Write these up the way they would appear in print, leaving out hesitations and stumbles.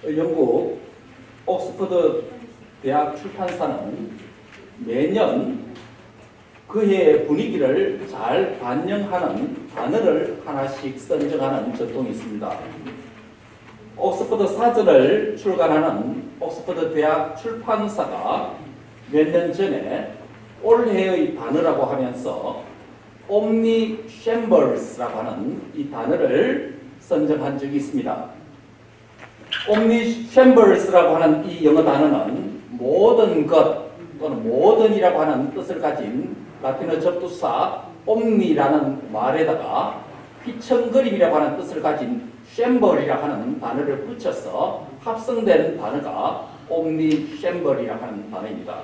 영국 옥스퍼드 대학 출판사는 매년 그 해의 분위기를 잘 반영하는 단어를 하나씩 선정하는 전통이 있습니다. 옥스퍼드 사전을 출간하는 옥스퍼드 대학 출판사가 몇 년 전에 올해의 단어라고 하면서 omnishambles라고 하는 이 단어를 선정한 적이 있습니다. omnishambles라고 하는 이 영어 단어는 모든 것 또는 모든이라고 하는 뜻을 가진 라틴어 접두사 omni라는 말에다가 휘청거림이라고 하는 뜻을 가진 shamble이라고 하는 단어를 붙여서 합성된 단어가 omnishamble이라고 하는 단어입니다.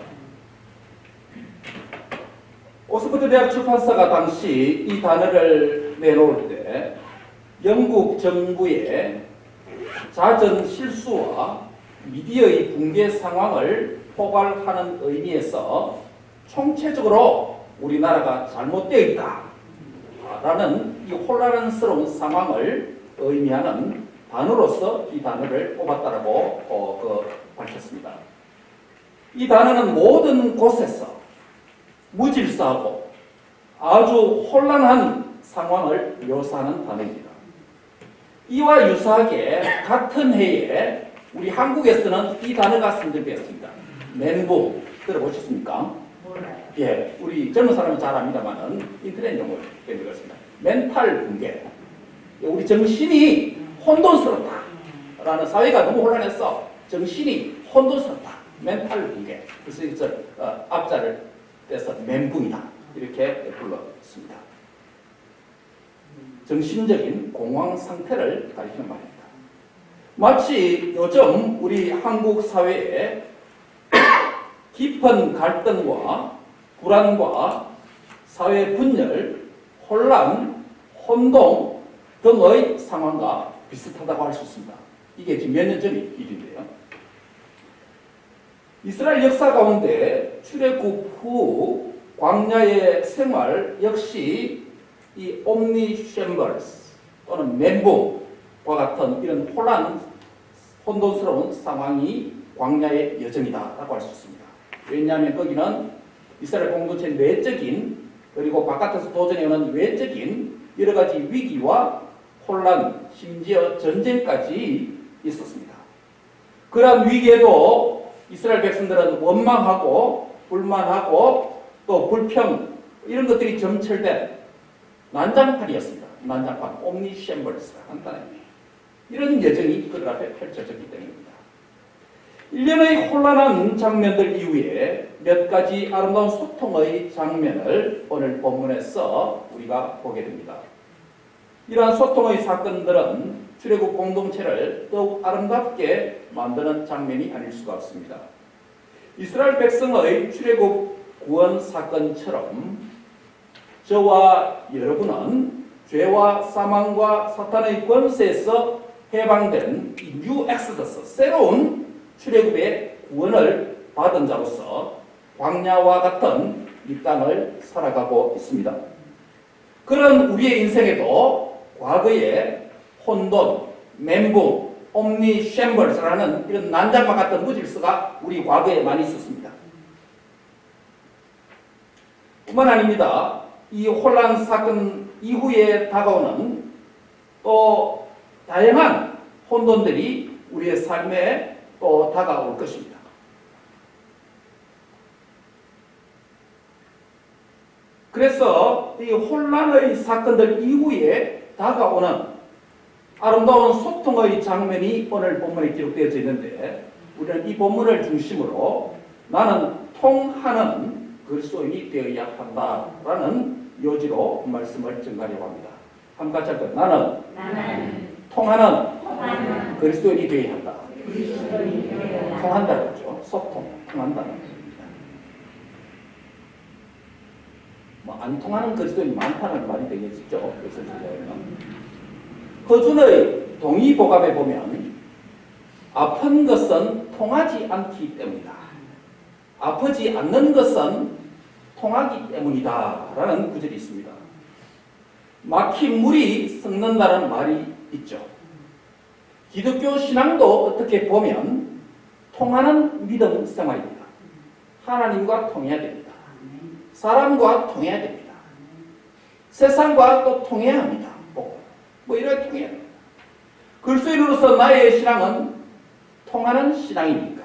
옥스퍼드 대학 출판사가 당시 이 단어를 내놓을 때 영국 정부의 자전 실수와 미디어의 붕괴 상황을 포괄하는 의미에서 총체적으로 우리나라가 잘못되어 있다 라는 이 혼란스러운 상황을 의미하는 단어로서 이 단어를 뽑았다라고 밝혔습니다. 이 단어는 모든 곳에서 무질서하고 아주 혼란한 상황을 묘사하는 단어입니다. 이와 유사하게 같은 해에 우리 한국에서는 이 단어가 선정되었습니다. 멘붕 들어보셨습니까? 몰라요. 예, 우리 젊은 사람은 잘 압니다만은 인터넷 용어로 되었습니다. 멘탈 붕괴. 우리 정신이 혼돈스럽다라는 사회가 너무 혼란해서 정신이 혼돈스럽다. 멘탈 붕괴. 그래서 앞자를 떼서 멘붕이다 이렇게 불렀습니다. 정신적인 공황 상태를 가리키는 말입니다. 마치 요즘 우리 한국 사회에 깊은 갈등과 불안과 사회 분열, 혼란, 혼동 등의 상황과 비슷하다고 할 수 있습니다. 이게 지금 몇 년 전 일인데요. 이스라엘 역사 가운데 출애굽 후 광야의 생활 역시 이 omnishambles 또는 멘붕과 같은 이런 혼돈스러운 상황이 광야의 여정이다라고 할 수 있습니다. 왜냐하면 거기는 이스라엘 공동체 내적인 그리고 바깥에서 도전해 오는 외적인 여러 가지 위기와 혼란, 심지어 전쟁까지 있었습니다. 그러한 위기에도 이스라엘 백성들은 원망하고 불만하고 또 불평 이런 것들이 점철된 난장판이었습니다. 난장판, omnishambles가 간단합니다. 이런 여정이 그들 앞에 펼쳐졌기 때문입니다. 일련의 혼란한 장면들 이후에 몇 가지 아름다운 소통의 장면을 오늘 본문에서 우리가 보게 됩니다. 이러한 소통의 사건들은 출애굽 공동체를 더욱 아름답게 만드는 장면이 아닐 수가 없습니다. 이스라엘 백성의 출애굽 구원 사건처럼 저와 여러분은 죄와 사망과 사탄의 권세에서 해방된 이 뉴 엑스더스, 새로운 출애굽의 구원을 받은 자로서 광야와 같은 이 땅을 살아가고 있습니다. 그런 우리의 인생에도 과거에 혼돈, 멘붕, omnishambles라는 이런 난장판 같은 무질서가 우리 과거에 많이 있었습니다. 뿐만 아닙니다. 이 혼란 사건 이후에 다가오는 또 다양한 혼돈들이 우리의 삶에 또 다가올 것입니다. 그래서 이 혼란의 사건들 이후에 다가오는 아름다운 소통의 장면이 오늘 본문에 기록되어져 있는데 우리는 이 본문을 중심으로 나는 통하는 그리스도인이 되어야 한다라는 요지로 말씀을 전가하려고 합니다. 한 같이 할까요? 나는 통하는 그리스도인이 되어야 한다. 통한다는 거죠. 소통, 통한다는 겁니다. 안 통하는 그리스도인이 많다는 말이 되겠죠. 그래서 허준의 동의보감에 보면 아픈 것은 통하지 않기 때문이다. 아프지 않는 것은 통하기 때문이다 라는 구절이 있습니다. 막힌 물이 썩는다는 말이 있죠. 기독교 신앙도 어떻게 보면 통하는 믿음 생활입니다. 하나님과 통해야 됩니다. 사람과 통해야 됩니다. 세상과 또 통해야 합니다. 뭐 이렇게 통해야 됩니다. 그리스도인으로서 나의 신앙은 통하는 신앙입니까?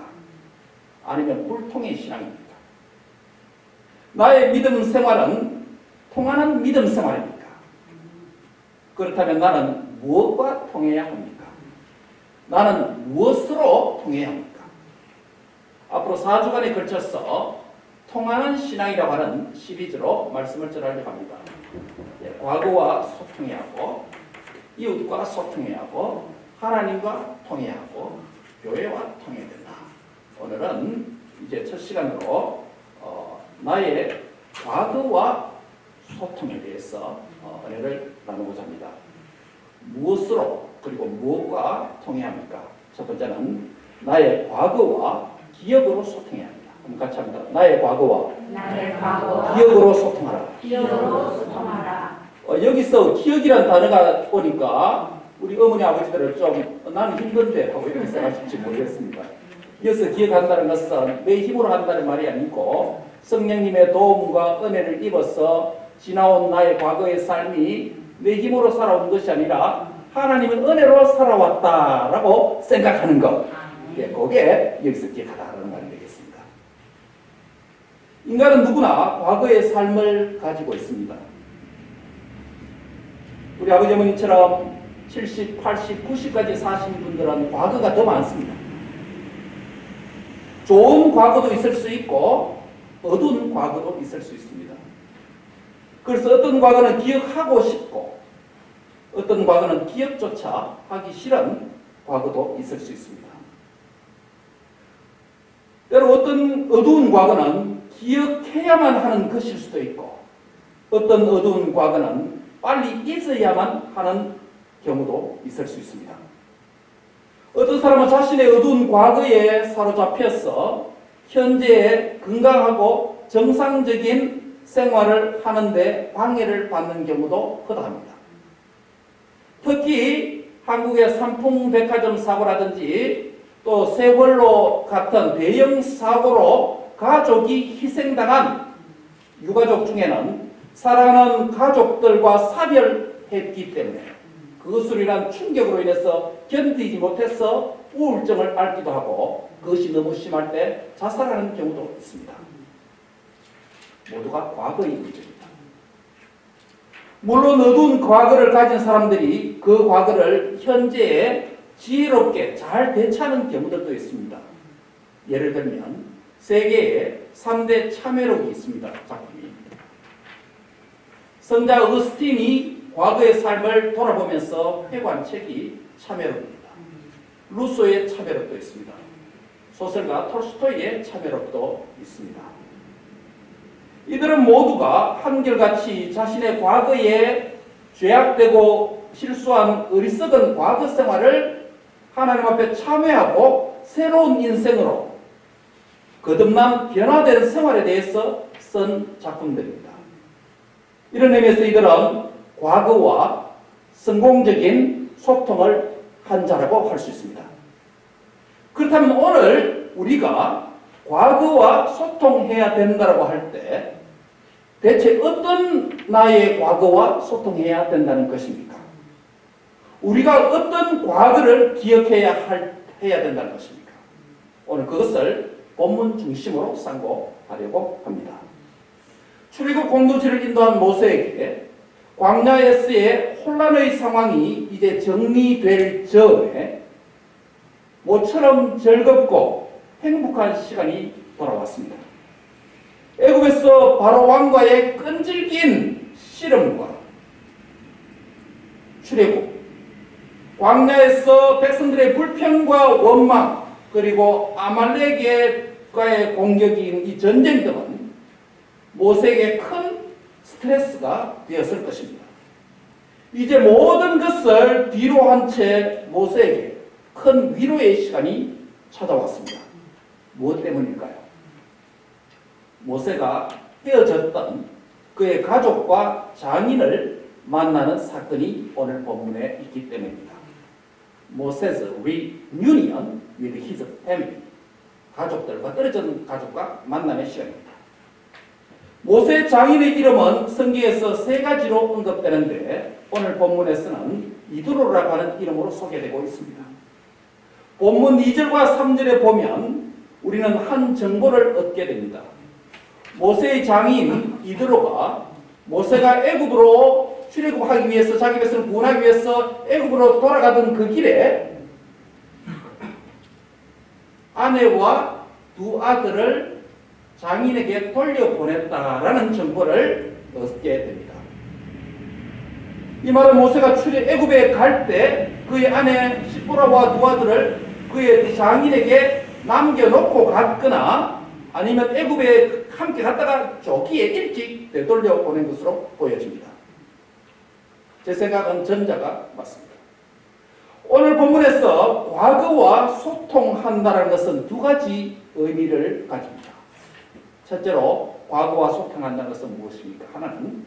아니면 불통의 신앙입니까? 나의 믿음 생활은 통하는 믿음 생활입니까? 그렇다면 나는 무엇과 통해야 합니까? 나는 무엇으로 통해야 합니까? 앞으로 4주간에 걸쳐서 통하는 신앙이라고 하는 시리즈로 말씀을 전하려고 합니다. 과거와 소통해야 하고, 이웃과 소통해야 하고, 하나님과 통해야 하고, 교회와 통해야 된다. 오늘은 이제 첫 시간으로 나의 과거와 소통에 대해서 은혜를 나누고자 합니다. 무엇으로 그리고 무엇과 통해야 합니까? 첫 번째는 나의 과거와 기억으로 소통해야 합니다. 그럼 같이 합니다. 나의 과거와 기억으로 소통하라. 여기서 기억이라는 단어가 오니까 우리 어머니 아버지들은 좀 나는 힘든데 하고 이렇게 생각하실지 모르겠습니다. 이어서 기억한다는 것은 내 힘으로 한다는 말이 아니고 성령님의 도움과 은혜를 입어서 지나온 나의 과거의 삶이 내 힘으로 살아온 것이 아니라 하나님의 은혜로 살아왔다라고 생각하는 것. 그게 여기서 기억하다라는 말이 되겠습니다. 인간은 누구나 과거의 삶을 가지고 있습니다. 우리 아버지 어머니처럼 70, 80, 90까지 사신 분들은 과거가 더 많습니다. 좋은 과거도 있을 수 있고 어두운 과거도 있을 수 있습니다. 그래서 어떤 과거는 기억하고 싶고 어떤 과거는 기억조차 하기 싫은 과거도 있을 수 있습니다. 때로 어떤 어두운 과거는 기억해야만 하는 것일 수도 있고 어떤 어두운 과거는 빨리 잊어야만 하는 경우도 있을 수 있습니다. 어떤 사람은 자신의 어두운 과거에 사로잡혀서 현재의 건강하고 정상적인 생활을 하는데 방해를 받는 경우도 허다합니다. 특히 한국의 삼풍백화점 사고라든지 또 세월호 같은 대형 사고로 가족이 희생당한 유가족 중에는 사랑하는 가족들과 사별했기 때문에 그것으로 인한 충격으로 인해서 견디지 못해서 우울증을 앓기도 하고 그것이 너무 심할 때 자살하는 경우도 있습니다. 모두가 과거의 문제입니다. 물론 어두운 과거를 가진 사람들이 그 과거를 현재에 지혜롭게 잘 대처하는 경우들도 있습니다. 예를 들면 세계에 3대 참회록이 있습니다. 작품이. 성자 어거스틴이 과거의 삶을 돌아보면서 회고한 책이 참회록입니다. 루소의 참회록도 있습니다. 소설가 톨스토이의 참회록도 있습니다. 이들은 모두가 한결같이 자신의 과거에 죄악되고 실수한 어리석은 과거 생활을 하나님 앞에 참회하고 새로운 인생으로 거듭난 변화된 생활에 대해서 쓴 작품들입니다. 이런 의미에서 이들은 과거와 성공적인 소통을 한 자라고 할 수 있습니다. 그렇다면 오늘 우리가 과거와 소통해야 된다고 할 때 대체 어떤 나의 과거와 소통해야 된다는 것입니까? 우리가 어떤 과거를 기억해야 된다는 것입니까? 오늘 그것을 본문 중심으로 상고하려고 합니다. 출애굽 공동체를 인도한 모세에게 광야에서의 혼란의 상황이 이제 정리될 전에 모처럼 즐겁고 행복한 시간이 돌아왔습니다. 애굽에서 바로 왕과의 끈질긴 씨름과 출애굽, 광야에서 백성들의 불평과 원망, 그리고 아말렉과의 공격인 이 전쟁 등은 모세에게 큰 스트레스가 되었을 것입니다. 이제 모든 것을 뒤로 한 채 모세에게 큰 위로의 시간이 찾아왔습니다. 무엇 때문일까요? 모세가 헤어졌던 그의 가족과 장인을 만나는 사건이 오늘 본문에 있기 때문입니다. Moses' reunion with his family. 가족들과 떨어진 가족과 만남의 시간입니다. 모세 장인의 이름은 성경에서 세 가지로 언급되는데 오늘 본문에서는 이드로라고 하는 이름으로 소개되고 있습니다. 본문 2절과 3절에 보면 우리는 한 정보를 얻게 됩니다. 모세의 장인 이드로가 모세가 애굽으로 출애굽하기 위해서 자기 백성을 구원하기 위해서 애굽으로 돌아가던 그 길에 아내와 두 아들을 장인에게 돌려보냈다라는 정보를 얻게 됩니다. 이 말은 모세가 애굽에 갈 때 그의 아내 시보라와 두 아들을 그의 장인에게 남겨놓고 갔거나 아니면 애굽에 함께 갔다가 조기에 일찍 되돌려 보낸 것으로 보여집니다. 제 생각은 전자가 맞습니다. 오늘 본문에서 과거와 소통한다는 것은 두 가지 의미를 가집니다. 첫째로 과거와 소통한다는 것은 무엇입니까? 하나는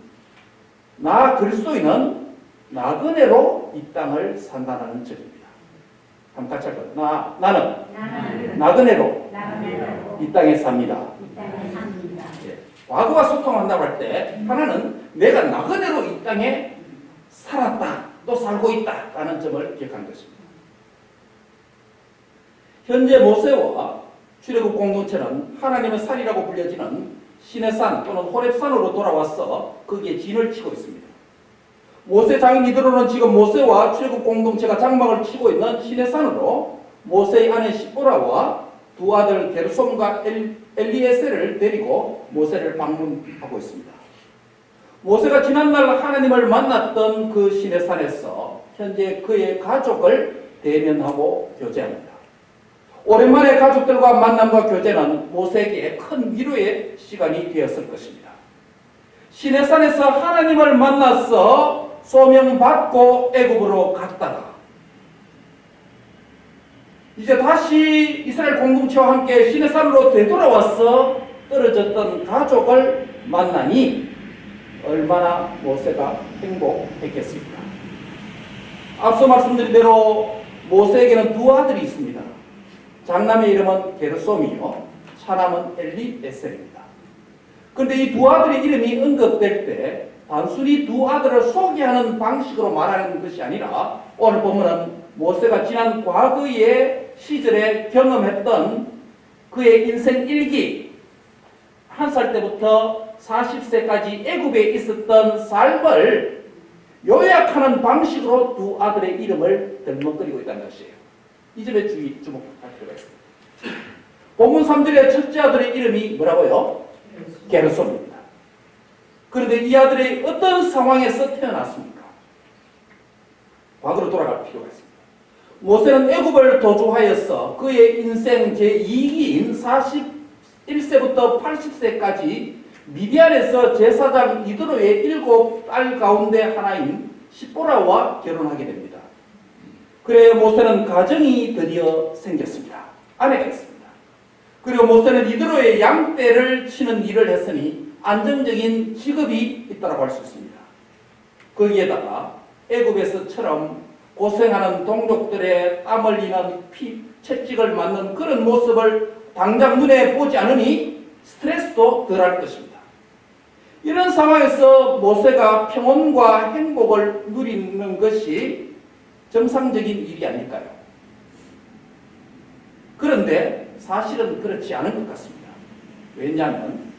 나 그리스도인은 나그네로 이 땅을 산다는 점입니다. 한번 같이 할까요? 나는 나그네로 이 땅에 삽니다. 예. 과거와 소통한다고 할 때 하나는 내가 나그네로 이 땅에 살았다, 또 살고 있다라는 점을 기억하는 것입니다. 현재 모세와 출애굽 공동체는 하나님의 산이라고 불려지는 시내산 또는 호렙산으로 돌아와서 거기에 진을 치고 있습니다. 모세 장인 이드로는 지금 모세와 출애굽 공동체가 장막을 치고 있는 시내산으로 모세의 아내 시보라와 두 아들 게르솜과 엘리에셀을 데리고 모세를 방문하고 있습니다. 모세가 지난날 하나님을 만났던 그 시내산에서 현재 그의 가족을 대면하고 교제합니다. 오랜만에 가족들과 만남과 교제는 모세에게 큰 위로의 시간이 되었을 것입니다. 시내산에서 하나님을 만나서 소명받고 애굽으로 갔다가 이제 다시 이스라엘 공동체와 함께 시내산으로 되돌아와서 떨어졌던 가족을 만나니 얼마나 모세가 행복했겠습니까? 앞서 말씀드린 대로 모세에게는 두 아들이 있습니다. 장남의 이름은 게르솜이요, 차남은 엘리에셀입니다. 그런데 이 두 아들의 이름이 언급될 때 단순히 두 아들을 소개하는 방식으로 말하는 것이 아니라 오늘 보면은 모세가 지난 과거의 시절에 경험했던 그의 인생 일기, 1살 때부터 40세까지 애굽에 있었던 삶을 요약하는 방식으로 두 아들의 이름을 덜먹거리고 있다는 것이에요. 이 점에 주목할 필요가 있습니다. 본문 3절의 첫째 아들의 이름이 뭐라고요? 게르솜입니다. 그런데 이 아들이 어떤 상황에서 태어났습니까? 과거로 돌아갈 필요가 있습니다. 모세는 애굽을 도주하여서 그의 인생 제2기인 41세부터 80세까지 미디안에서 제사장 이드로의 7딸 가운데 하나인 시보라와 결혼하게 됩니다. 그래야 모세는 가정이 드디어 생겼습니다. 아내가 있습니다. 그리고 모세는 이드로의 양떼를 치는 일을 했으니 안정적인 직업이 있다고 할 수 있습니다. 거기에다가 애굽에서처럼 고생하는 동족들의 땀 흘리는 채찍을 맞는 그런 모습을 당장 눈에 보지 않으니 스트레스도 덜할 것입니다. 이런 상황에서 모세가 평온과 행복을 누리는 것이 정상적인 일이 아닐까요? 그런데 사실은 그렇지 않은 것 같습니다. 왜냐하면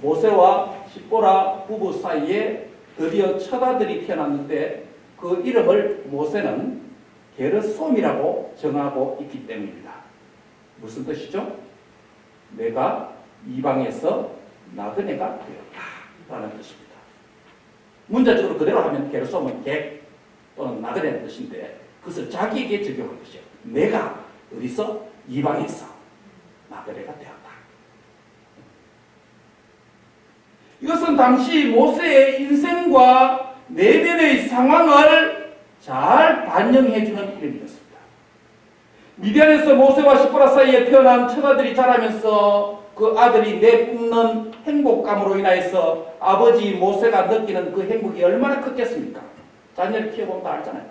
모세와 시보라 부부 사이에 드디어 첫 아들이 태어났는데 그 이름을 모세는 게르솜이라고 정하고 있기 때문입니다. 무슨 뜻이죠? 내가 이방에서 나그네가 되었다라는 뜻입니다. 문자적으로 그대로 하면 게르솜은 객 또는 나그네라는 뜻인데 그것을 자기에게 적용한 것이에요. 내가 어디서? 이방에서 나그네가 되었다. 이것은 당시 모세의 인생과 내면의 상황을 잘 반영해주는 이름이었습니다. 미디안에서 모세와 시보라 사이에 태어난 첫아들이 자라면서 그 아들이 내뿜는 행복감으로 인하여서 아버지 모세가 느끼는 그 행복이 얼마나 컸겠습니까? 자녀를 키워보면 다 알잖아요.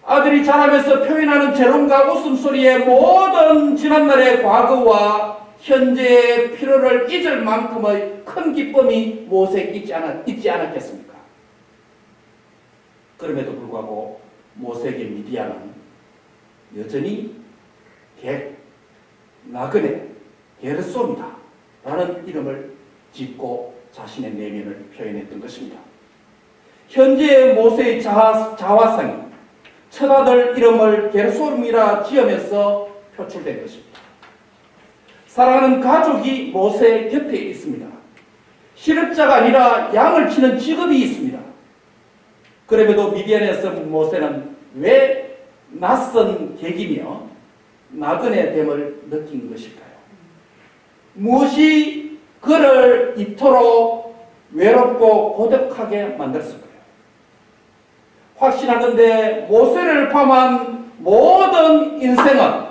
아들이 자라면서 표현하는 재롱과 웃음소리에 모든 지난날의 과거와 현재의 필요를 잊을 만큼의 큰 기쁨이 모세에게 있지 않았겠습니까? 그럼에도 불구하고 모세에게 미디안은 여전히 나그네 게르솜이다 라는 이름을 짓고 자신의 내면을 표현했던 것입니다. 현재의 모세의 자화상이 첫아들 이름을 게르솜이라 지으면서 표출된 것입니다. 사랑하는 가족이 모세 곁에 있습니다. 실업자가 아니라 양을 치는 직업이 있습니다. 그럼에도 미디안에서 모세는 왜 낯선 객이며 나그네됨을 느낀 것일까요? 무엇이 그를 이토록 외롭고 고독하게 만들었을까요? 확신하건대 모세를 포함한 모든 인생은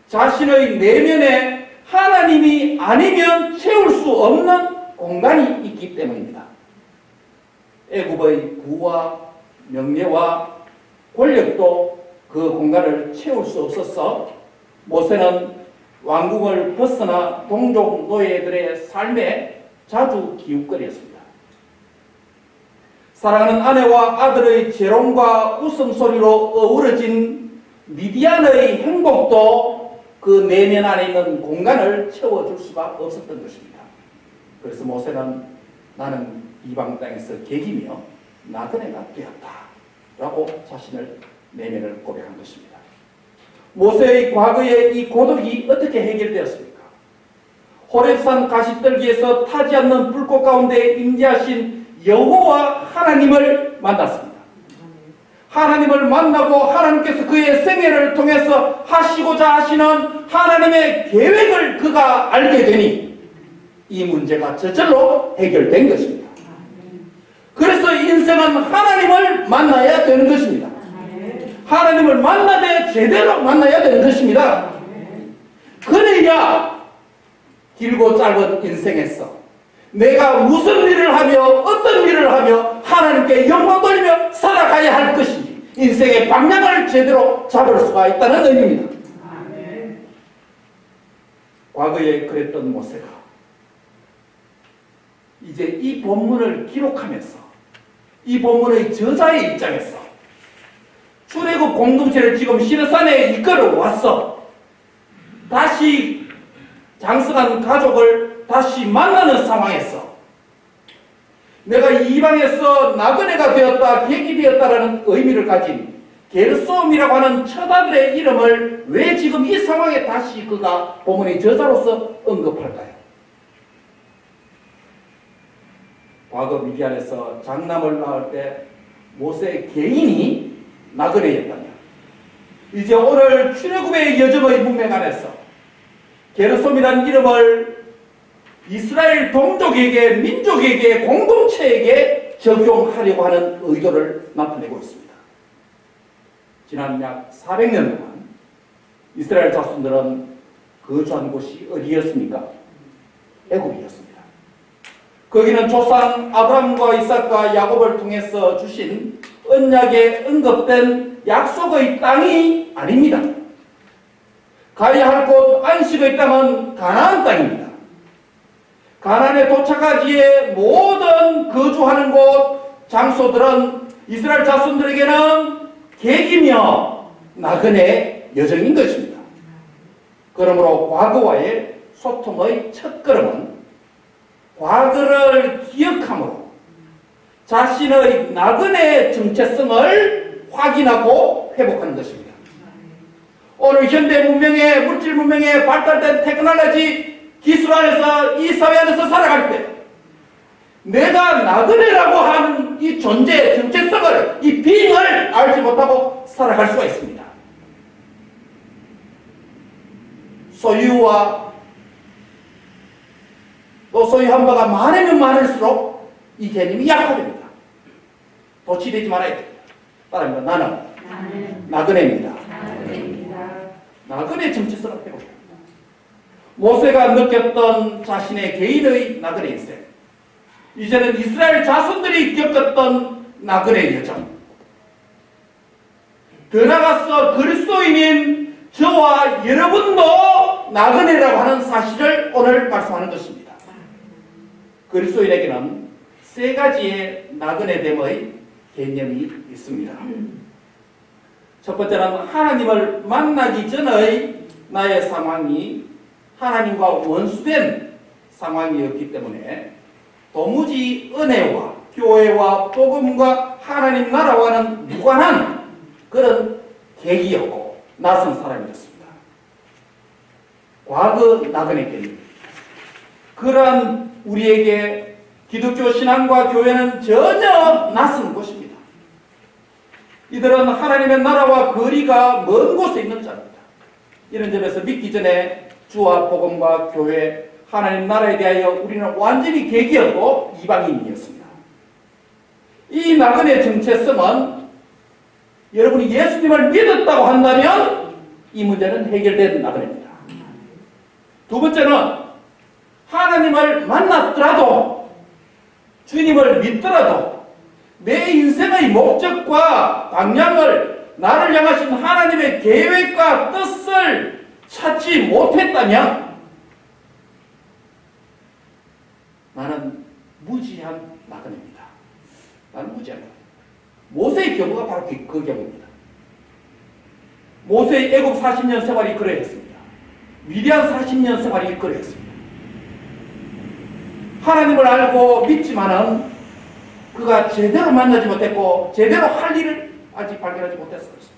자신의 내면에 하나님이 아니면 채울 수 없는 공간이 있기 때문입니다. 애굽의 부와 명예와 권력도 그 공간을 채울 수 없어서 모세는 왕궁을 벗어나 동족 노예들의 삶에 자주 기웃거렸습니다. 사랑하는 아내와 아들의 재롱과 웃음소리로 어우러진 미디안의 행복도 그 내면 안에 있는 공간을 채워줄 수가 없었던 것입니다. 그래서 모세는 나는 이방 땅에서 객이며 나그네가 되었다 라고 자신을 내면을 고백한 것입니다. 모세의 과거의 이 고독이 어떻게 해결되었습니까? 호렙산 가시떨기에서 타지 않는 불꽃 가운데 임재하신 여호와 하나님을 만났습니다. 하나님을 만나고 하나님께서 그의 생애를 통해서 하시고자 하시는 하나님의 계획을 그가 알게 되니 이 문제가 저절로 해결된 것입니다. 그래서 인생은 하나님을 만나야 되는 것입니다. 하나님을 만나되 제대로 만나야 되는 것입니다. 그래야 길고 짧은 인생에서 내가 무슨 일을 하며 어떤 일을 하며 하나님께 영광 돌리며 살아가야 할 것인지 인생의 방향을 제대로 잡을 수가 있다는 의미입니다. 과거에 그랬던 모세가 이제 이 본문을 기록하면서 이 본문의 저자의 입장에서 출애굽 공동체를 지금 시내산에 이끌어 왔어. 다시 장성한 가족을 다시 만나는 상황에서 내가 이방에서 나그네가 되었다, 객이 되었다라는 의미를 가진 게르솜이라고 하는 첫아들의 이름을 왜 지금 이 상황에 다시 그가 본문의 저자로서 언급할까요? 과거 미디안에서 장남을 낳을 때 모세 개인이 나그네였다면 이제 오늘 출애굽의 여정의 문맥 안에서 게르솜이라는 이름을 이스라엘 동족에게, 민족에게, 공동체에게 적용하려고 하는 의도를 나타내고 있습니다. 지난 약 400년 동안 이스라엘 자손들은 거주한 곳이 어디였습니까? 애굽이었습니다. 거기는 조상 아브라함과 이삭과 야곱을 통해서 주신 언약에 언급된 약속의 땅이 아닙니다. 가야 할 곳 안식의 땅은 가나안 땅입니다. 가나안에 도착하기에 모든 거주하는 곳 장소들은 이스라엘 자손들에게는 객이며 나그네 여정인 것입니다. 그러므로 과거와의 소통의 첫 걸음은 과거를 기억함으로 자신의 나그네 정체성을 확인하고 회복하는 것입니다. 오늘 현대 문명의 물질 문명에 발달된 테크놀로지 기술 안에서 이 사회 안에서 살아갈 때 내가 나그네라고 하는 이 존재 정체성을 이 비잉을 알지 못하고 살아갈 수가 있습니다. 소유와 또 소유한 바가 많으면 많을수록 이 개념이 약화됩니다. 도취되지 말아야 됩니다. 따라합니다. 나는 나그네입니다. 나그네 정체성을 회복합니다. 모세가 느꼈던 자신의 개인의 나그네 인생, 이제는 이스라엘 자손들이 겪었던 나그네 여정, 더 나아가서 그리스도인인 저와 여러분도 나그네라고 하는 사실을 오늘 말씀하는 것입니다. 그리스도인에게는 세 가지의 나그네됨의 개념이 있습니다. 첫 번째는 하나님을 만나기 전의 나의 상황이 하나님과 원수된 상황이었기 때문에 도무지 은혜와 교회와 복음과 하나님 나라와는 무관한 그런 계기였고 낯선 사람이었습니다. 과거 나그네 개념. 그러한 우리에게 기독교 신앙과 교회는 전혀 낯선 것입니다. 이들은 하나님의 나라와 거리가 먼 곳에 있는 자입니다. 이런 점에서 믿기 전에 주와 복음과 교회, 하나님 나라에 대하여 우리는 완전히 개기였고 이방인이었습니다. 이 나그네 정체성은 여러분이 예수님을 믿었다고 한다면 이 문제는 해결된 나그네입니다. 두 번째는 하나님을 만났더라도 주님을 믿더라도 내 인생의 목적과 방향을 나를 향하신 하나님의 계획과 뜻을 찾지 못했다면 나는 무지한 나그네입니다. 나는 무지한 나그네. 모세의 경우가 바로 그 경우입니다. 모세의 애굽 40년 생활이 그러했습니다. 미디안 40년 생활이 그러했습니다. 하나님을 알고 믿지만은 그가 제대로 만나지 못했고 제대로 할 일을 아직 발견하지 못했을 것입니다.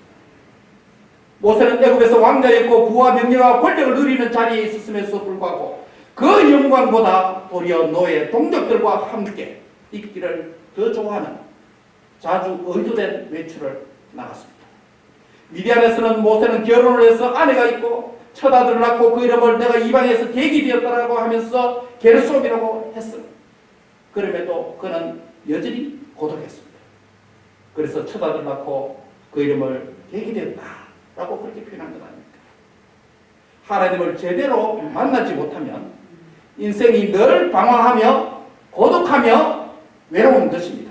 모세는 애굽에서 왕자였고 부와 명예와 권력을 누리는 자리에 있었음에도 불구하고 그 영광보다 도리어 노예 동족들과 함께 있기를 더 좋아하는 자주 의도된 외출을 나갔습니다. 미디안에서는 모세는 결혼을 해서 아내가 있고 첫 아들을 낳고 그 이름을 내가 이방에서 계기 되었다라고 하면서 게르솜이라고 했습니다. 그럼에도 그는 여전히 고독했습니다. 그래서 첫 아들을 낳고 그 이름을 계기 되었다라고 그렇게 표현한 것 아닙니까? 하나님을 제대로 만나지 못하면 인생이 늘 방황하며 고독하며 외로운 것입니다.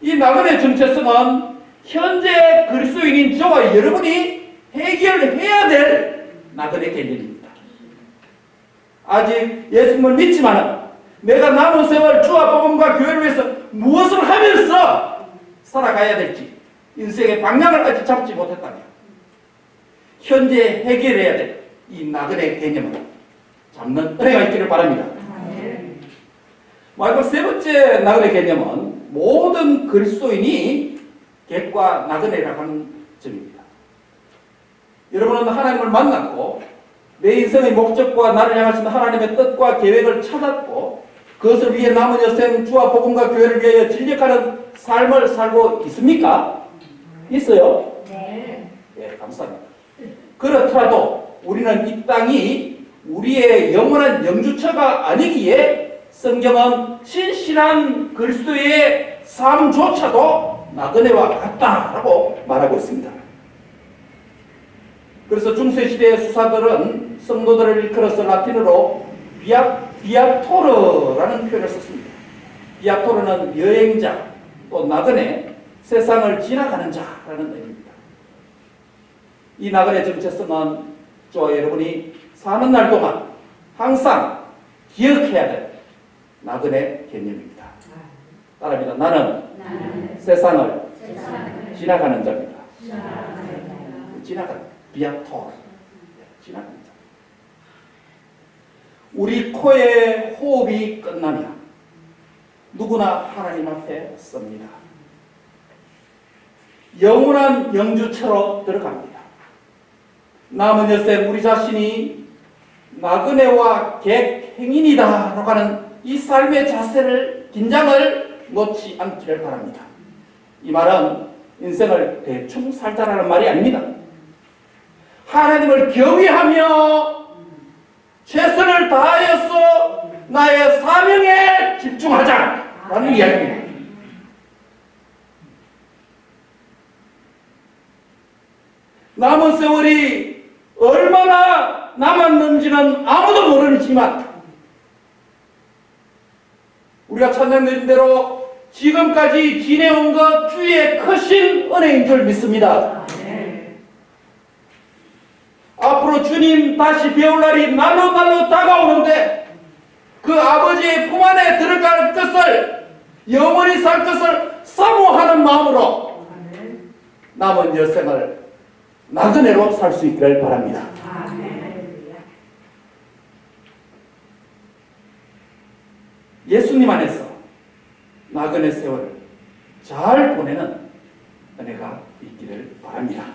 이 나그네 정체성은 현재 그리스도인인 저와 여러분이 해결해야 될 나그네 개념입니다. 아직 예수님을 믿지만 내가 남은 세월 주와 복음과 교회를 위해서 무엇을 하면서 살아가야 될지 인생의 방향을 아직 잡지 못했다면 현재 해결해야 될 이 나그네 개념을 잡는 은혜가 있기를 바랍니다. 마지막 세 번째 나그네 개념은 모든 그리스도인이 객과 나그네라고 하는 점입니다. 여러분은 하나님을 만났고 내 인생의 목적과 나를 향하신 하나님의 뜻과 계획을 찾았고 그것을 위해 남은 여생 주와 복음과 교회를 위하여 진력하는 삶을 살고 있습니까? 있어요? 네. 예, 감사합니다. 그렇더라도 우리는 이 땅이 우리의 영원한 영주처가 아니기에 성경은 신실한 그리스도의 삶조차도 나그네와 같다라고 말하고 있습니다. 그래서 중세시대의 수사들은 성도들을 일컬어서 라틴어로 비아토르라는 표현을 썼습니다. 비아토르는 여행자, 또 나그네, 세상을 지나가는 자라는 의미입니다. 이 나그네 정체성은 저와 여러분이 사는 날 동안 항상 기억해야 될 나그네 개념입니다. 따라합니다. 나는 세상을 지나가는 자입니다. 지나가는 비아토르. 지나가는 자. 우리 코의 호흡이 끝나면 누구나 하나님 앞에 섭니다. 영원한 영주처로 들어갑니다. 남은 여생 우리 자신이 나그네와 객행인이다 라고 하는 이 삶의 자세를 긴장을 놓지 않기를 바랍니다. 이 말은 인생을 대충 살자라는 말이 아닙니다. 하나님을 경외하며 최선을 다하여서 나의 사명에 집중하자라는 이야기입니다. 남은 세월이 얼마나 남았는지는 아무도 모르지만 우리가 찬양드린 대로 지금까지 지내온 것 주의 크신 은혜인 줄 믿습니다. 앞으로 주님 다시 배울 날이 날로 다가오는데 그 아버지의 품 안에 들어갈 것을 영원히 살 것을 사모하는 마음으로 남은 여생을 나그네로 살 수 있기를 바랍니다. 예수님 안에서 나그네 세월을 잘 보내는 은혜가 있기를 바랍니다.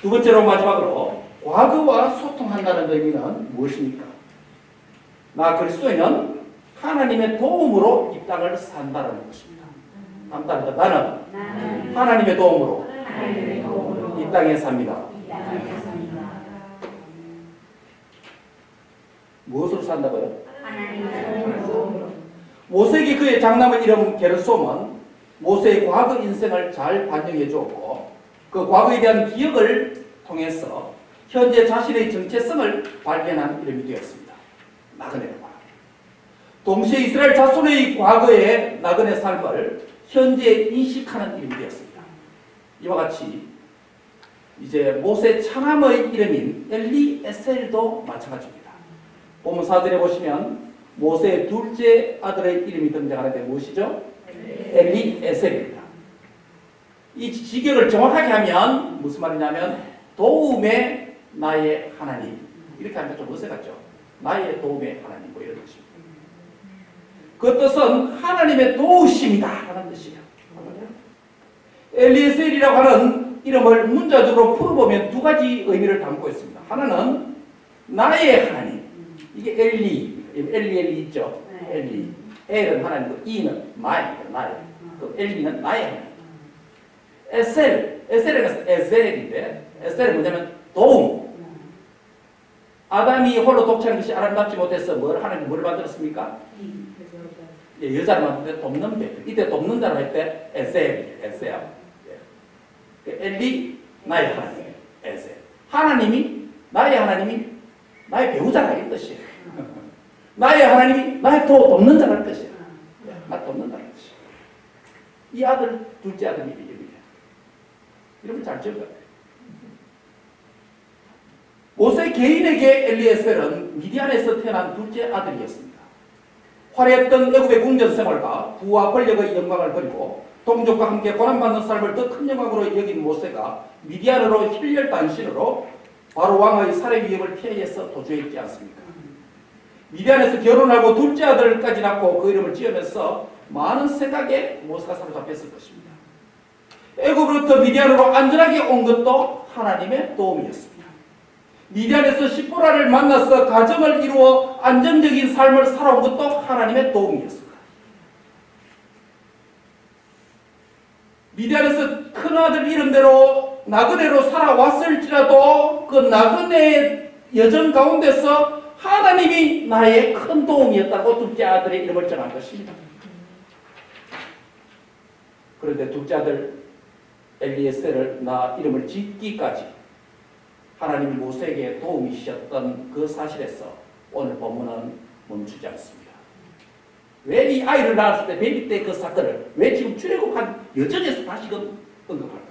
두 번째로 마지막으로 과거와 소통한다는 의미는 무엇입니까? 나 그리스도인은 하나님의 도움으로 이 땅을 산다는 것입니다. 감사합니다. 나는 하나님의 도움으로 이 땅에 삽니다. 무엇으로 산다고요? 모세에게 그의 장남의 이름 게르솜은 모세의 과거 인생을 잘 반영해 주었고 그 과거에 대한 기억을 통해서 현재 자신의 정체성을 발견한 이름이 되었습니다. 나그네로 말합니다. 동시에 이스라엘 자손의 과거의 나그네 삶을 현재 인식하는 이름이 되었습니다. 이와 같이 이제 모세 차남의 이름인 엘리에셀도 마찬가지입니다. 본문 4절에 보시면 모세의 둘째 아들의 이름이 등장하는데 무엇이죠? 엘리에셀입니다. 이 직역을 정확하게 하면 무슨 말이냐면 도움의 나의 하나님, 이렇게 하면 좀 어색하죠. 나의 도움의 하나님, 뭐 이런 뜻입니다. 그 뜻은 하나님의 도우심이다 하는 뜻이에요. 엘리에셀이라고 하는 이름을 문자적으로 풀어보면 두 가지 의미를 담고 있습니다. 하나는 나의 하나님, 이게 엘리 있죠. 엘리, 엘은 하나님이고 이는 나의, 그 엘리는 나의 하나님. 에셀인데 에셀은 뭐냐면 도움. 아담이 홀로 독차는 것이 아름답지 못해서 하나님이 뭘 만들었습니까? 여자를 만들 때 돕는 배. 이때 돕는 자를 할 때 에셀. 엘리 나의 하나님. 에셀. 나의 하나님이 나의 배우자라 이런 뜻이에요. 나의 하나님이 나의 돕는 자라는 뜻이에요. 나 돕는 자라는 뜻이에요. 이 아들 둘째 아들이 이름이에요. 이름을 잘 지어야 돼요. 모세 개인에게 엘리에셀은 미디안에서 태어난 둘째 아들이었습니다. 화려했던 애굽의 궁전 생활과 부와 권력의 영광을 버리고 동족과 함께 고난받는 삶을 더 큰 영광으로 여긴 모세가 미디안으로 힐렬단신으로 바로 왕의 살해 위협을 피해서 도주했지 않습니까? 미디안에서 결혼하고 둘째 아들까지 낳고 그 이름을 지으면서 많은 생각에 모세가 사로잡혔을 것입니다. 애굽으로부터 미디안으로 안전하게 온 것도 하나님의 도움이었습니다. 미디안에서 시보라를 만나서 가정을 이루어 안정적인 삶을 살아온 것도 하나님의 도움이었습니다. 미디안에서 큰아들 이름대로 나그네로 살아왔을지라도 그 나그네의 여정 가운데서 하나님이 나의 큰 도움이었다고 둘째 아들의 이름을 정한 것입니다. 그런데 둘째 아들 엘리에셀을 나 이름을 짓기까지 하나님이 모세에게 도움이 주셨던 그 사실에서 오늘 본문은 멈추지 않습니다. 왜 이 아이를 낳았을 때 베이비 때 그 사건을 왜 지금 출애굽한 여정에서 다시금 언급할까요?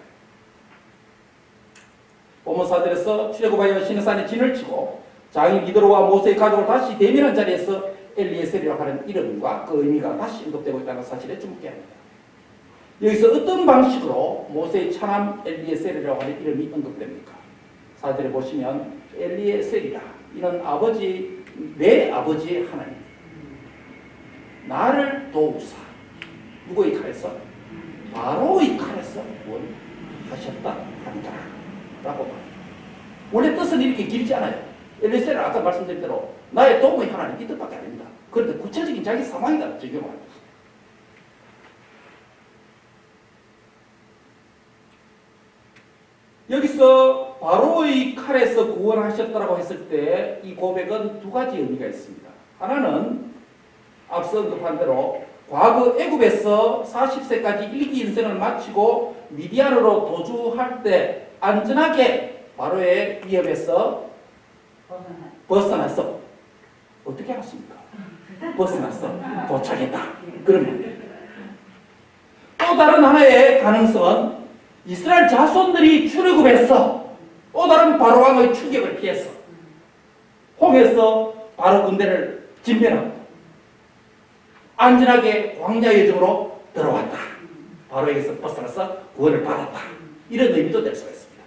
본문 4절에서 출애굽하여 시내산에 진을 치고 장인 이드로와 모세의 가족을 다시 대면한 자리에서 엘리에셀이라고 하는 이름과 그 의미가 다시 언급되고 있다는 사실에 주목해야 합니다. 여기서 어떤 방식으로 모세의 차남 엘리에셀이라고 하는 이름이 언급됩니까? 4절에 보시면 엘리에셀이라, 이는 내 아버지의 하나님, 나를 도우사, 누구의 칼에서? 바로의 칼에서 구원하셨다 합니다 라고 말합니다. 원래 뜻은 이렇게 길지 않아요. 엘리에셀은 아까 말씀드린 대로 나의 도움의 하나님, 이 뜻밖에 아닙니다. 그런데 구체적인 자기 상황이다 적용합니다. 여기서 바로의 칼에서 구원하셨다고 했을 때 이 고백은 두 가지 의미가 있습니다. 하나는 앞서 언급한 대로 과거 애굽에서 40세까지 일기 인생을 마치고 미디안으로 도주할 때 안전하게 바로의 위협에서 벗어났어. 어떻게 알았습니까? 벗어났어. 도착했다. 그러면 또 다른 하나의 가능성은 이스라엘 자손들이 출애굽해서 또 다른 바로 왕의 추격을 피해서 홍해에서 바로 군대를 진멸하고 안전하게 광야 여정으로 들어왔다. 바로에게서 벗어나서 구원을 받았다. 이런 의미도 될 수가 있습니다.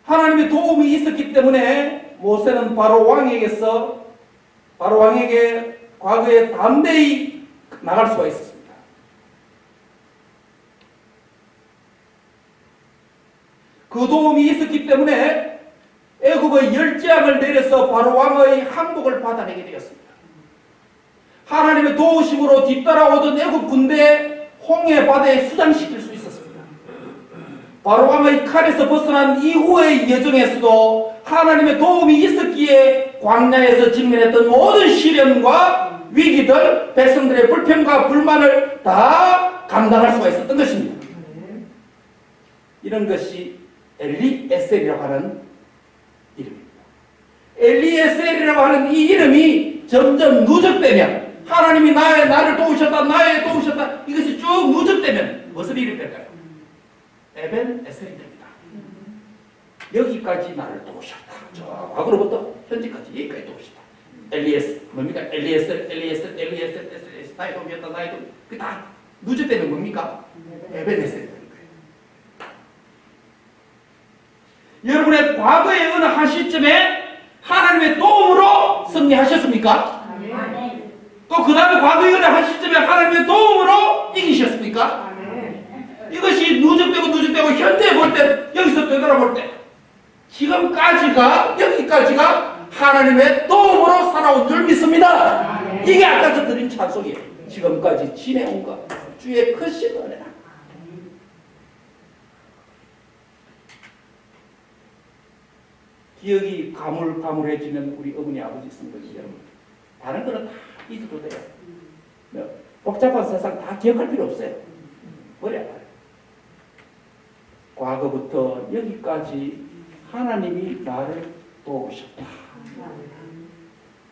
하나님의 도움이 있었기 때문에 모세는 바로 왕에게 과거에 담대히 나갈 수가 있었습니다. 그 도움이 있었기 때문에 애굽의 열재앙을 내려서 바로 왕의 항복을 받아내게 되었습니다. 하나님의 도우심으로 뒤따라오던 애굽 군대에 홍해 바다에 수장시킬 수 있었습니다. 바로 왕의 칼에서 벗어난 이후의 여정에서도 하나님의 도움이 있었기에 광야에서 직면했던 모든 시련과 위기들, 백성들의 불평과 불만을 다 감당할 수가 있었던 것입니다. 이런 것이 엘리에셀이라고 하는 이름입니다. 엘리에셀이라고 하는 이 이름이 점점 누적되면 하나님이 나를 도우셨다 이것이 쭉 누적되면 무슨 일이 될까요? 에벤에셀이 됩니다. 여기까지 나를 도우셨다. 저 과거로부터 현재까지 여기까지 도우셨다. 뭡니까? 엘리에셀 나의 도움이었다. 나의 도움. 그게 다 누적되면 뭡니까? 에벤에셀이 되는 거예요. 여러분의 과거의 어느 한 시점에 하나님의 도움으로 승리하셨습니까? 또 그 다음에 과거의 어느 한 시점에 하나님의 도움으로 이기셨습니까? 이것이 누적되고 현재 볼 때, 여기서 되돌아볼 때 여기까지가 하나님의 도움으로 살아온 줄 믿습니다. 이게 아까 그 드린 찬송이에요. 지금까지 지내온 것 주의 크신 은혜라. 기억이 가물가물해지는 우리 어머니 아버지 있습니다. 다른 거는 다 잊어도 돼요. 복잡한 세상 다 기억할 필요 없어요. 버려야 돼요. 과거부터 여기까지 하나님이 나를 도우셨다.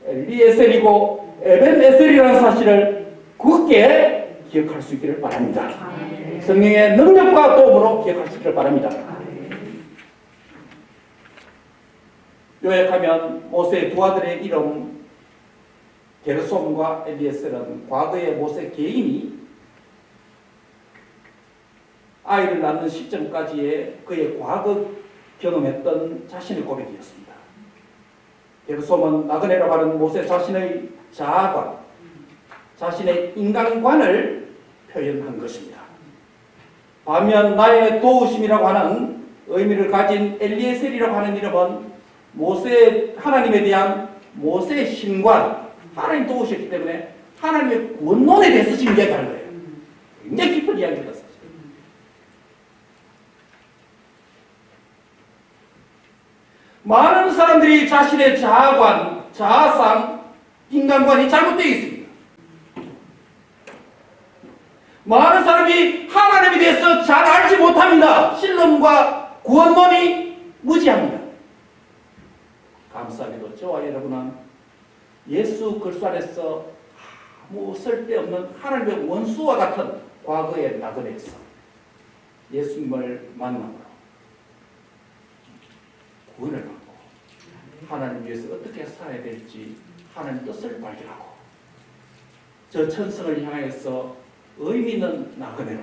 엘리에셀이고 에벤에셀이라는 사실을 굳게 기억할 수 있기를 바랍니다. 성령의 능력과 도움으로 기억할 수 있기를 바랍니다. 요약하면 모세의 두 아들의 이름 게르솜과 엘리에셀은 과거의 모세 개인이 아이를 낳는 시점까지의 그의 과거 경험했던 자신의 고백이었습니다. 게르솜은 나그네라고 하는 모세 자신의 자아관, 자신의 인간관을 표현한 것입니다. 반면 나의 도우심이라고 하는 의미를 가진 엘리에셀이라고 하는 이름은 하나님에 대한 모세의 신관, 하나님 도우셨기 때문에 하나님의 구원론에 대해서 지금 이야기하는 거예요. 굉장히 깊은 이야기입니다. 많은 사람들이 자신의 자아관, 자아상, 인간관이 잘못되어 있습니다. 많은 사람이 하나님에 대해서 잘 알지 못합니다. 신론과 구원론이 무지합니다. 감사하게도 저와 여러분은 예수 그리스도 안에서 아무 쓸데없는 하나님의 원수와 같은 과거의 나그네에서 예수님을 만나고 구원을 받고 하나님 위해서 어떻게 살아야 될지 하나님 뜻을 발견하고 저 천성을 향해서 의미 있는 나그네로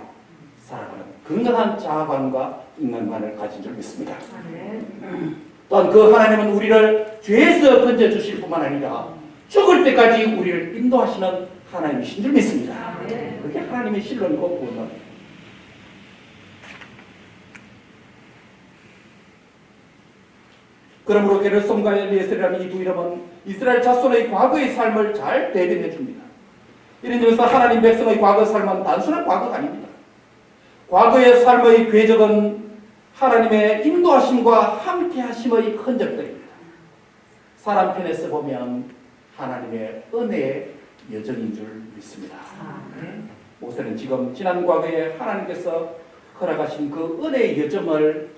살아가는 건강한 자아관과 인간관을 가진 줄 믿습니다. 또한 그 하나님은 우리를 죄에서 건져주실 뿐만 아니라 죽을 때까지 우리를 인도하시는 하나님이신 줄 믿습니다. 그게 하나님의 신론이고 구원론입니다. 그러므로 게르솜과 엘리에셀이라는 이 두 이름은 이스라엘 자손의 과거의 삶을 잘 대변해 줍니다. 이런 점에서 하나님 백성의 과거 삶은 단순한 과거가 아닙니다. 과거의 삶의 궤적은 하나님의 인도하심과 함께하심의 흔적들입니다. 사람 편에서 보면 하나님의 은혜의 여정인 줄 믿습니다. 모세는 지금 지난 과거에 하나님께서 허락하신 그 은혜의 여정을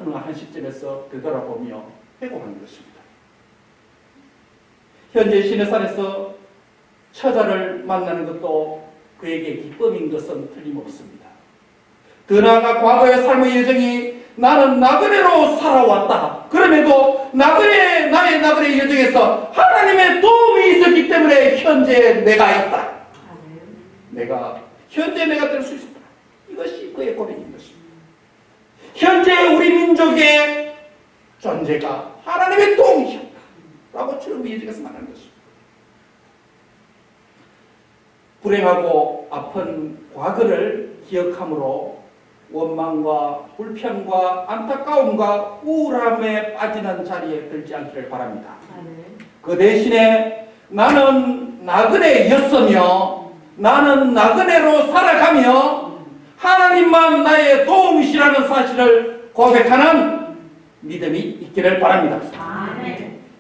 어느 한 시점에서 되돌아보며 회고하는 것입니다. 현재 시내산에서 처자를 만나는 것도 그에게 기쁨인 것은 틀림없습니다. 더 나아가 과거의 삶의 여정이 나는 나그네로 살아왔다. 그럼에도 나의 나그네 여정에서 하나님의 도움이 있었기 때문에 현재 내가 있다. 현재 내가 될 수 있다. 이것이 그의 고백인 것입니다. 현재 우리 민족의 존재가 하나님의 도움이셨다. 라고 주님의 여정에서 말하는 것입니다. 불행하고 아픈 과거를 기억함으로 원망과 불평과 안타까움과 우울함에 빠지는 자리에 들지 않기를 바랍니다. 그 대신에 나는 나그네였으며 나는 나그네로 살아가며 하나님만 나의 도움이시라는 사실을 고백하는 믿음이 있기를 바랍니다.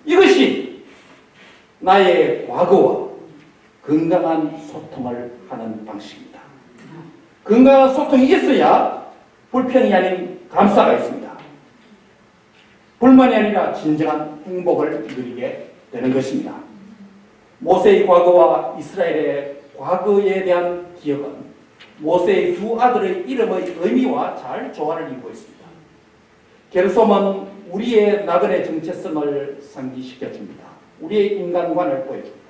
이것이 나의 과거와 건강한 소통을 하는 방식입니다. 건강한 소통이 있어야 불평이 아닌 감사가 있습니다. 불만이 아니라 진정한 행복을 누리게 되는 것입니다. 모세의 과거와 이스라엘의 과거에 대한 기억은 모세의 두 아들의 이름의 의미와 잘 조화를 이루고 있습니다. 게르솜은 우리의 나그네 정체성을 상기시켜줍니다. 우리의 인간관을 보여줍니다.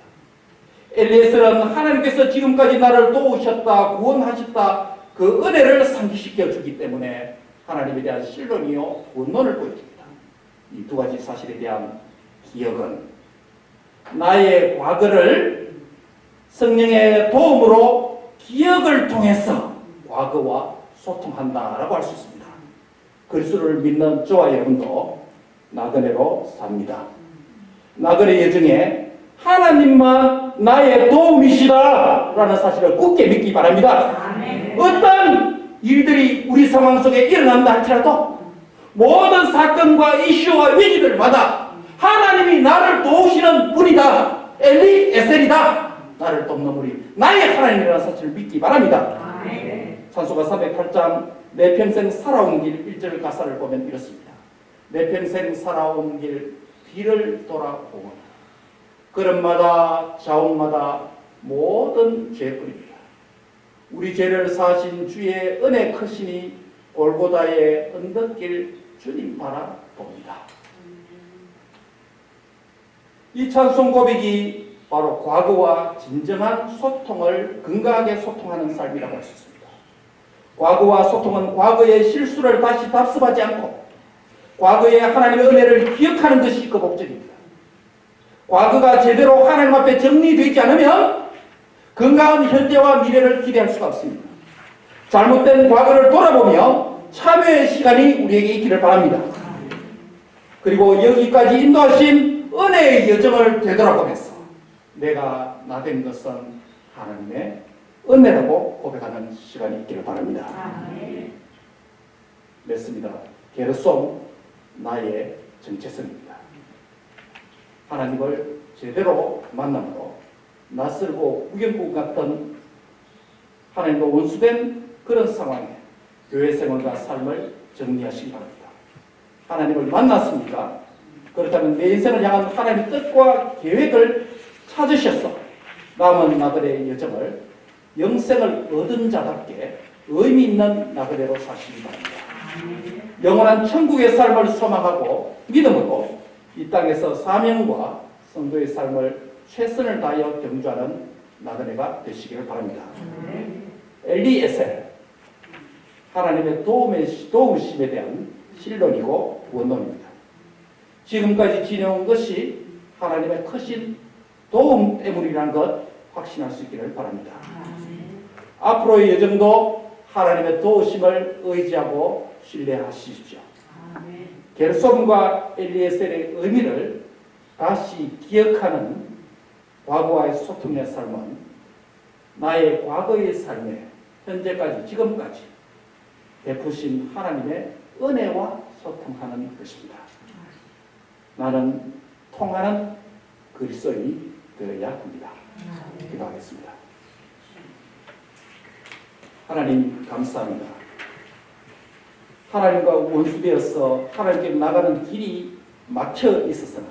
엘리에셀은 하나님께서 지금까지 나를 도우셨다, 구원하셨다 그 은혜를 상기시켜주기 때문에 하나님에 대한 신론이요 원론을 보여줍니다. 이 두 가지 사실에 대한 기억은 나의 과거를 성령의 도움으로 기억을 통해서 과거와 소통한다라고 할 수 있습니다. 그리스도를 믿는 저와 여러분도 나그네로 삽니다. 나그네 여정에 하나님만 나의 도움이시다 라는 사실을 굳게 믿기 바랍니다. 어떤 일들이 우리 상황 속에 일어난다 할지라도 모든 사건과 이슈와 위기들마다 하나님이 나를 도우시는 분이다. 엘리에셀이다. 나를 돕는 분이 나의 하나님이라는 사실을 믿기 바랍니다. 찬송가 308장 내 평생 살아온 길 1절 가사를 보면 이렇습니다. 내 평생 살아온 길 뒤를 돌아보고 걸음마다 자옥마다 모든 죄뿐입니다. 우리 죄를 사신 주의 은혜 크시니 골고다의 언덕길 주님 바라봅니다. 이 찬송 고백이 바로 과거와 진정한 소통을 건강하게 소통하는 삶이라고 할 수 있습니다. 과거와 소통은 과거의 실수를 다시 답습하지 않고 과거의 하나님의 은혜를 기억하는 것이 그 목적입니다. 과거가 제대로 하나님 앞에 정리되지 않으면 건강한 현재와 미래를 기대할 수가 없습니다. 잘못된 과거를 돌아보며 참회의 시간이 우리에게 있기를 바랍니다. 그리고 여기까지 인도하신 은혜의 여정을 되돌아보면서 내가 나 된 것은 하나님의 은혜라고 고백하는 시간이 있기를 바랍니다. 맺습니다. 게르솜 나의 정체성입니다. 하나님을 제대로 만남으로 낯설고 우경국 같은 하나님과 원수된 그런 상황에 교회 생활과 삶을 정리하시기 바랍니다. 하나님을 만났습니까? 그렇다면 내 인생을 향한 하나님의 뜻과 계획을 찾으셔서 남은 나그네의 여정을 영생을 얻은 자답게 의미 있는 나그네로 사시기 바랍니다. 영원한 천국의 삶을 소망하고 믿음으로 이 땅에서 사명과 성도의 삶을 최선을 다하여 경주하는 나그네가 되시기를 바랍니다. 엘리에셀, 하나님의 도우심에 대한 신론이고 원론입니다. 지금까지 지내온 것이 하나님의 크신 도움 때문이라는 것 확신할 수 있기를 바랍니다. 앞으로의 여정도 하나님의 도우심을 의지하고 신뢰하십시오. 게르솜과 엘리에셀의 의미를 다시 기억하는 과거와의 소통의 삶은 나의 과거의 삶에 현재까지 지금까지 베푸신 하나님의 은혜와 소통하는 것입니다. 나는 통하는 그리스도인이 되어야 합니다. 기도하겠습니다. 하나님 감사합니다. 하나님과 원수되어서 하나님께 나가는 길이 막혀 있었으나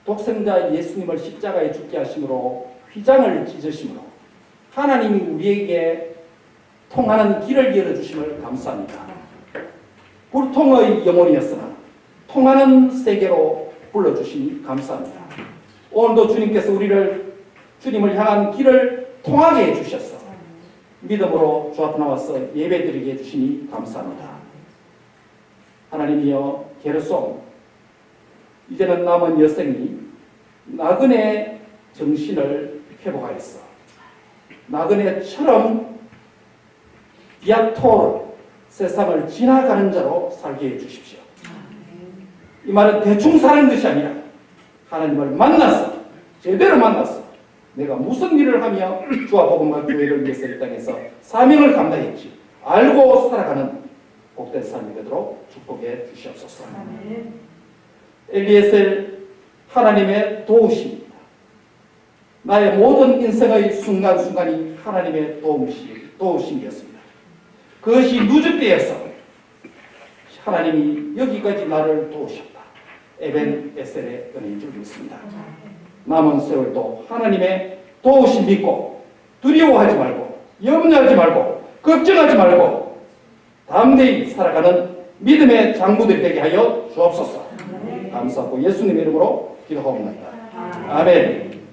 독생자 예수님을 십자가에 죽게 하심으로 휘장을 찢으심으로 하나님이 우리에게 통하는 길을 열어주심을 감사합니다. 불통의 영혼이었으나 통하는 세계로 불러주시니 감사합니다. 오늘도 주님께서 우리를 주님을 향한 길을 통하게 해주셨어. 믿음으로 주 앞에 나와서 예배드리게 해주시니 감사합니다. 하나님이여 게르송, 이제는 남은 여생이 나그네 정신을 회복하였어. 나그네처럼 비아토르, 세상을 지나가는 자로 살게 해주십시오. 이 말은 대충 사는 것이 아니라 하나님을 만나서, 제대로 만나서 내가 무슨 일을 하며 주와 복음과 교회를 위해서 이 땅에서 사명을 감당했지 알고 살아가는 복된 삶이 되도록 축복해 주시옵소서. 엘리에셀, 하나님의 도우심입니다. 나의 모든 인생의 순간순간이 하나님의 도우심이었습니다. 그것이 누적되어서 하나님이 여기까지 나를 도우셨다. 에벤 에셀의 은혜인 줄 믿습니다. 남은 세월도 하나님의 도우심 믿고 두려워하지 말고 염려하지 말고 걱정하지 말고 담대히 살아가는 믿음의 장부들이 되게 하여 주옵소서. 감사하고 예수님의 이름으로 기도하옵나이다. 아멘.